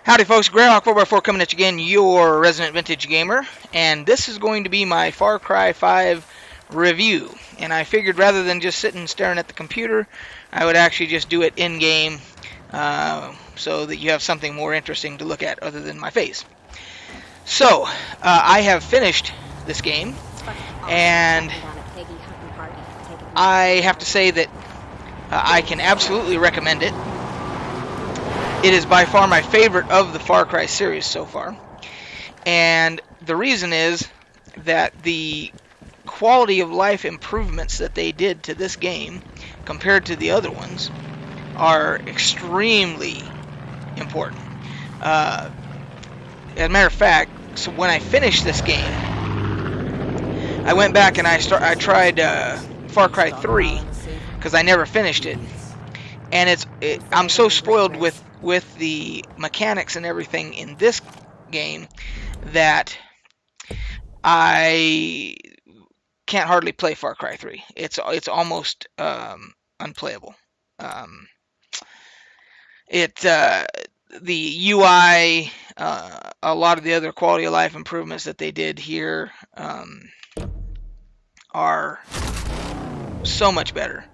Howdy folks, Greyhawk 4x4 coming at you again, your resident vintage gamer, and this is going to be my Far Cry 5 review. And I figured rather than just sitting staring at the computer, I would actually just do it in-game so that you have something more interesting to look at other than my face. So, I have finished this game, and I have to say that I can absolutely recommend it. It is by far my favorite of the Far Cry series so far, and the reason is that the quality of life improvements that they did to this game compared to the other ones are extremely important. As a matter of fact, so when I finished this game, I went back and I tried Far Cry 3 because I never finished it, and I'm so spoiled with the mechanics and everything in this game that I can't hardly play Far Cry 3. It's almost unplayable. The UI, a lot of the other quality of life improvements that they did here are so much better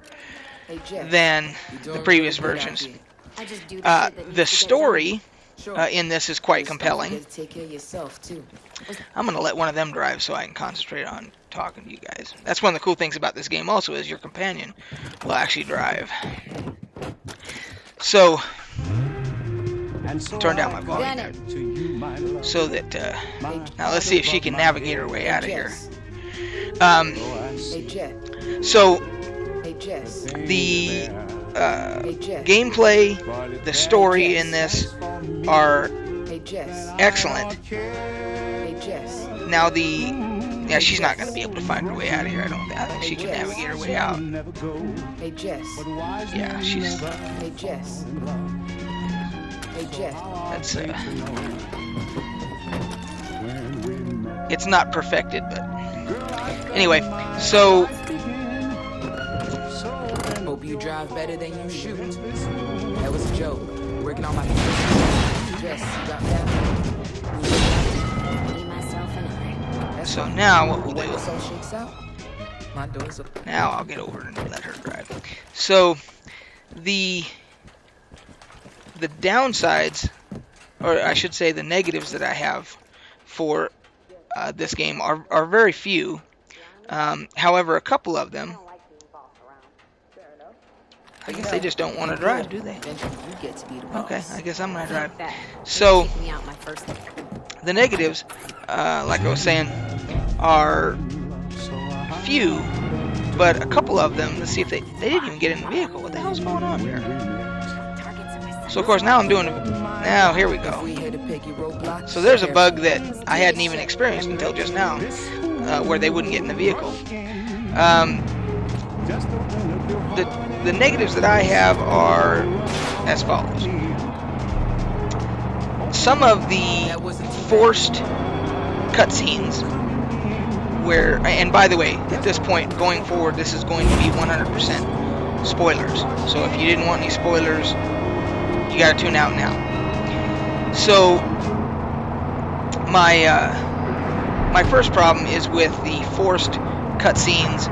than the previous versions. The story in this is quite compelling. I'm going to let one of them drive so I can concentrate on talking to you guys. That's one of the cool things about this game also, is your companion will actually drive. So, turn down my volume so that, now let's see if she can navigate her way out of here. So, the gameplay, the story in this are excellent. Now yeah, she's not going to be able to find her way out of here. I think she can navigate her way out. Yeah, she's. That's it's not perfected, but anyway. So. Hope you drive better than you shoot. That was a joke. Working on my dress. You got that? So now what we'll do? Now I'll get over and let her drive. So the downsides, or I should say the negatives that I have for this game are very few. However, a couple of them, I guess they just don't want to drive, do they? Okay, I guess I'm going to drive. So, the negatives, like I was saying, are few, but a couple of them, let's see if they didn't even get in the vehicle. What the hell's going on here? So, of course, now I'm doing, now here we go. So there's a bug that I hadn't even experienced until just now, where they wouldn't get in the vehicle. The negatives that I have are as follows. Some of the forced cutscenes where, and by the way, at this point going forward, this is going to be 100% spoilers. So if you didn't want any spoilers, you gotta tune out now. So my first problem is with the forced cutscenes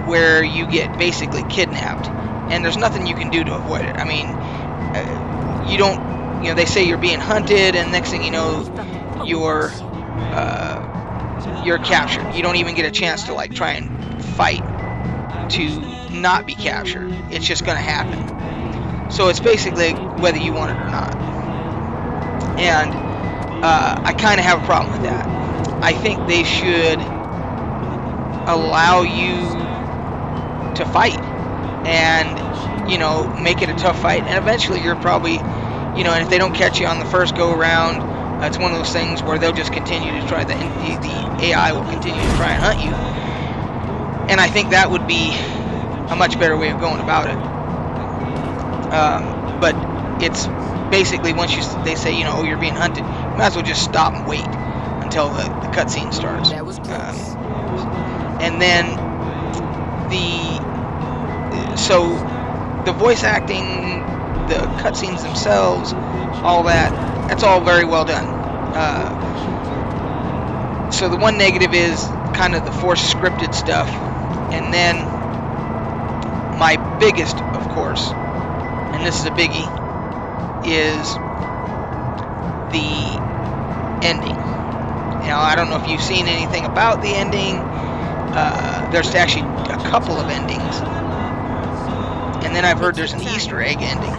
where you get basically kidnapped, and there's nothing you can do to avoid it. I mean, you don't, they say you're being hunted, and next thing you know, you're captured. You don't even get a chance to like try and fight to not be captured. It's just going to happen. So it's basically whether you want it or not. And I kind of have a problem with that. I think they should allow you to fight and make it a tough fight, and eventually you're probably and if they don't catch you on the first go around, it's one of those things where they'll just continue to try, the AI will continue to try and hunt you, and I think that would be a much better way of going about it. But it's basically once they say oh, you're being hunted, you might as well just stop and wait until the cutscene starts. And then so the voice acting, the cutscenes themselves, all that that's all very well done. So the one negative is kind of the forced scripted stuff, and then my biggest, of course, and this is a biggie, is the ending. Now, I don't know if you've seen anything about the ending. There's actually a couple of endings, and then I've heard there's an Easter egg ending,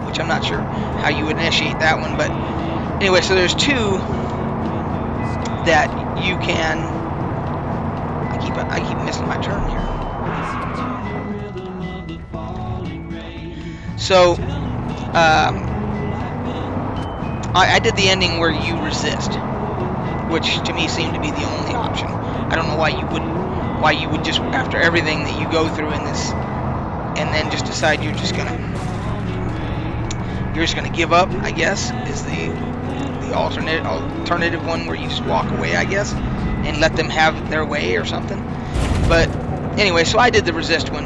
which I'm not sure how you would initiate that one, but anyway, so there's two that you can. I keep missing my turn here. So I did the ending where you resist, which to me seemed to be the only option. I don't know why you would just, after everything that you go through in this, and then just decide you're just gonna give up, I guess, is the alternative one, where you just walk away, I guess, and let them have their way or something. But anyway, so I did the resist one,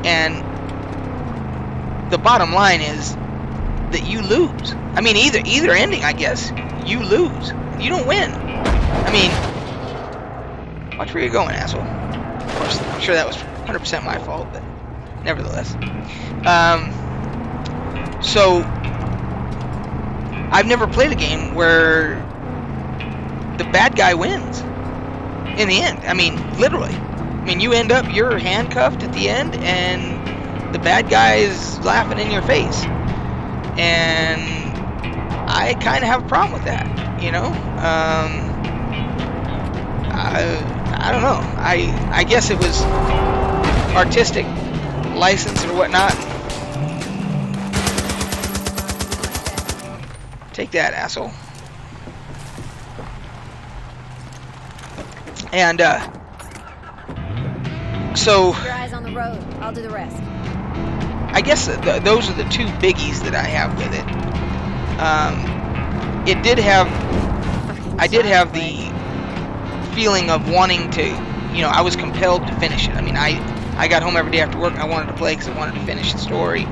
and the bottom line is that you lose. I mean, either ending, I guess, you lose. You don't win. I mean, watch where you're going, asshole. Of course, I'm sure that was 100% my fault, but nevertheless. So I've never played a game where the bad guy wins in the end. I mean, literally. I mean, you end up, you're handcuffed at the end, and the bad guy is laughing in your face. And I kind of have a problem with that, you know? I don't know. I guess it was artistic license or whatnot. Take that, asshole. And so Keep your eyes on the road. I'll do the rest. I guess those are the two biggies that I have with it. I did have the feeling of wanting to, you know, I was compelled to finish it. I mean, I got home every day after work and I wanted to play because I wanted to finish the story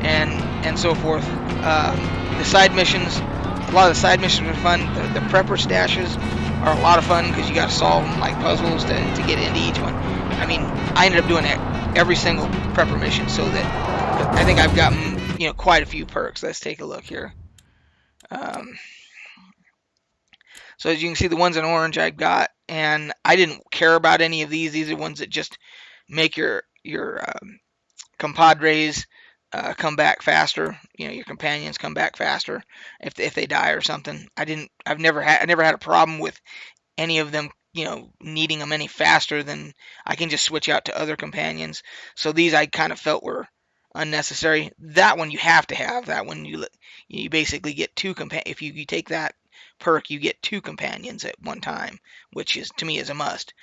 and so forth. The side missions, a lot of the side missions are fun. The prepper stashes are a lot of fun because you got to solve them like puzzles to get into each one. I mean, I ended up doing every single prepper mission, so that I think I've gotten, you know, quite a few perks. Let's take a look here. So as you can see, the ones in orange I've got, and I didn't care about any of these. These are ones that just make your compadres come back faster. You know, your companions come back faster if they die or something. I never had a problem with any of them, you know, needing them any faster than I can just switch out to other companions. So these I kind of felt were unnecessary. That one you have to have. That one you basically get two if you take that perk, you get two companions at one time, which is, to me, is a must.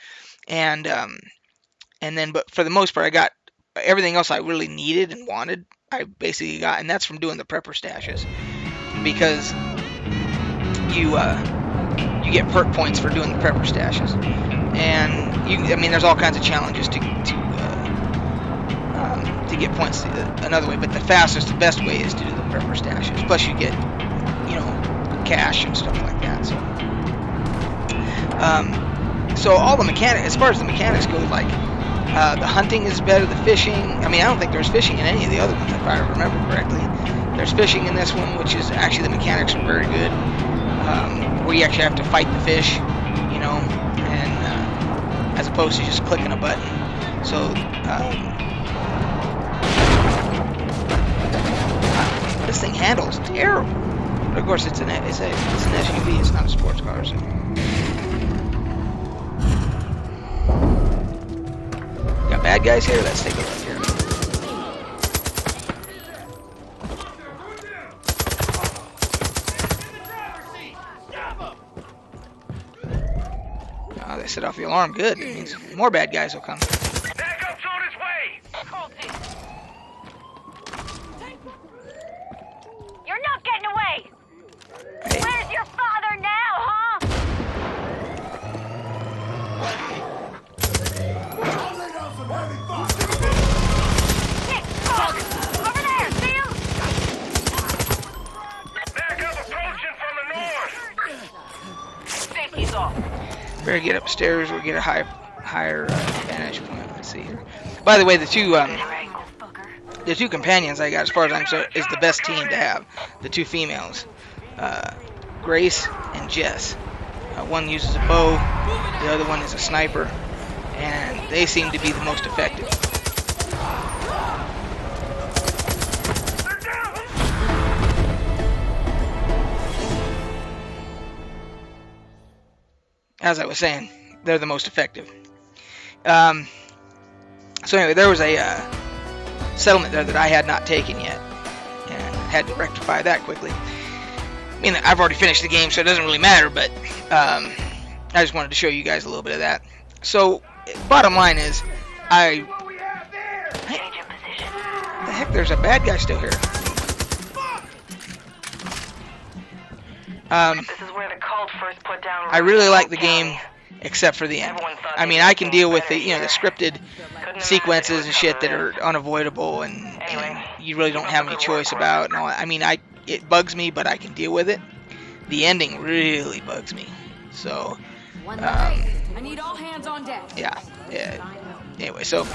And then, but for the most part, I got everything else I really needed and wanted. I basically got, and that's from doing the prepper stashes, because you get perk points for doing the prepper stashes, and I mean, there's all kinds of challenges to get points another way, but the best way is to do the prepper stashes. Plus, you get, you know, cash and stuff like that. So all the mechanics, as far as the mechanics go, like the hunting is better, the fishing. I mean, I don't think there's fishing in any of the other ones, if I remember correctly. There's fishing in this one, which is actually, the mechanics are very good, where you actually have to fight the fish, you know, and as opposed to just clicking a button. So this thing handles terrible. But of course, it's an SUV. It's not a sports car. So. Got bad guys here. Let's take a look here. Oh, they set off the alarm. Good. It means more bad guys will come. Backup's on its way! You're not getting away! Hey. Where's your father now, huh? Nick, fuck! Over there, see him? Backup's Better get upstairs or get a higher vantage point. Let's see here. By the way, the two companions I got, as far as I'm concerned, is the best team to have. The two females, Grace and Jess. One uses a bow, the other one is a sniper, and they seem to be the most effective. As I was saying, they're the most effective. So anyway, there was a settlement there that I had not taken yet, and had to rectify that quickly. I mean, I've already finished the game, so it doesn't really matter, but I just wanted to show you guys a little bit of that. So, bottom line is, hey, the heck, there's a bad guy still here. This is where the cult first put down. I really like the game, except for the end. I mean, I can deal with the, the scripted sequences and shit that are unavoidable, and you really don't have any choice about. And all. I mean, it bugs me, but I can deal with it. The ending really bugs me. So, I need all hands on deck. yeah. Anyway, so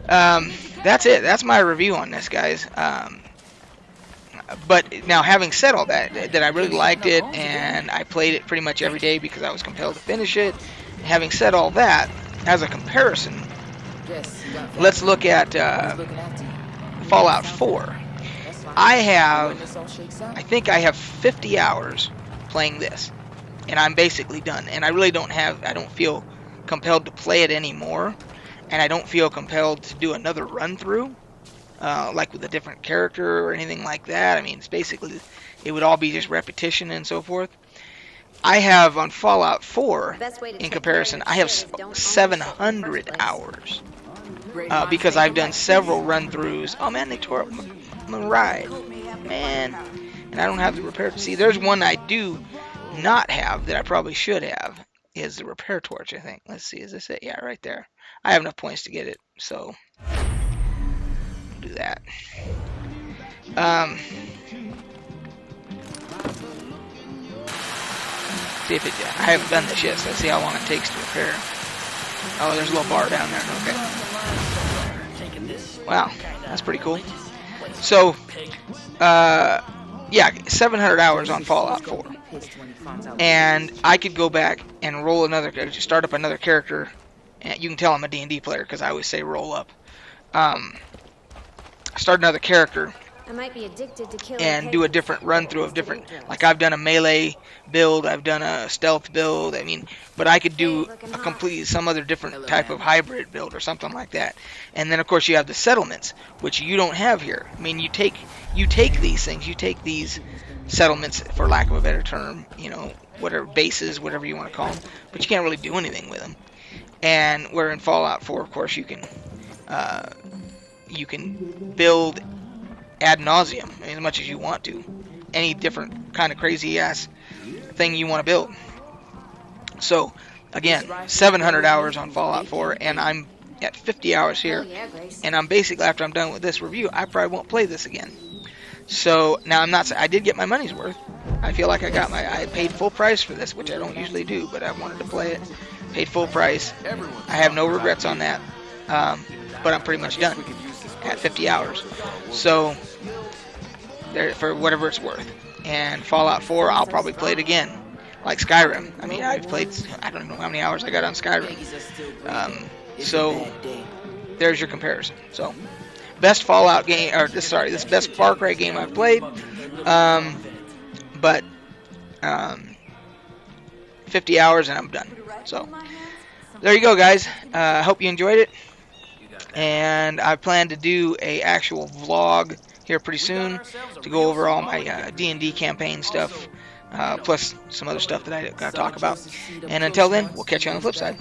that's it. That's my review on this, guys. But now, having said all that I really liked it, and I played it pretty much every day because I was compelled to finish it. Having said all that, as a comparison, let's look at Fallout 4. I think I have 50 hours playing this, and I'm basically done. And I really don't feel compelled to play it anymore, and I don't feel compelled to do another run through. Like with a different character or anything like that. I mean, it's basically, it would all be just repetition and so forth. I have on Fallout 4, in comparison, I have 700 hours. Because I've done several run-throughs. Oh man, they tore up my ride. Man. And I don't have the repair. See, there's one I do not have that I probably should have. Is the repair torch, I think. Let's see, is this it? Yeah, right there. I have enough points to get it, so do that. See if it. I haven't done this yet, so let's see how long it takes to repair. Oh, there's a little bar down there. Okay. Wow, that's pretty cool. So, yeah, 700 hours on Fallout 4, and I could go back and roll another, start up another character. And you can tell I'm a D&D player because I always say roll up. Start another character I might be addicted to killing and do a different run through of different, like I've done a melee build, I've done a stealth build, I mean, but I could do a completely some other different type of hybrid build or something like that. And then of course you have the settlements, which you don't have here. I mean, you take these things, you take these settlements, for lack of a better term, whatever, bases, whatever you want to call them, but you can't really do anything with them. And where in Fallout 4, of course, you can build ad nauseum, as much as you want to. Any different kind of crazy ass thing you want to build. So, again, 700 hours on Fallout 4, and I'm at 50 hours here. And I'm basically, after I'm done with this review, I probably won't play this again. So, now I'm not saying, I did get my money's worth. I feel like I paid full price for this, which I don't usually do, but I wanted to play it. Paid full price. I have no regrets on that. But I'm pretty much done at 50 hours. So, there, for whatever it's worth. And Fallout 4, I'll probably play it again. Like Skyrim. I mean, I've played, I don't know how many hours I got on Skyrim. So, there's your comparison. So, best Fallout game, or this best Far Cry game I've played. But 50 hours and I'm done. So, there you go, guys. I hope you enjoyed it. And I plan to do a actual vlog here pretty soon to go over all my D&D campaign stuff, plus some other stuff that I got to talk about. And until then, we'll catch you on the flip side.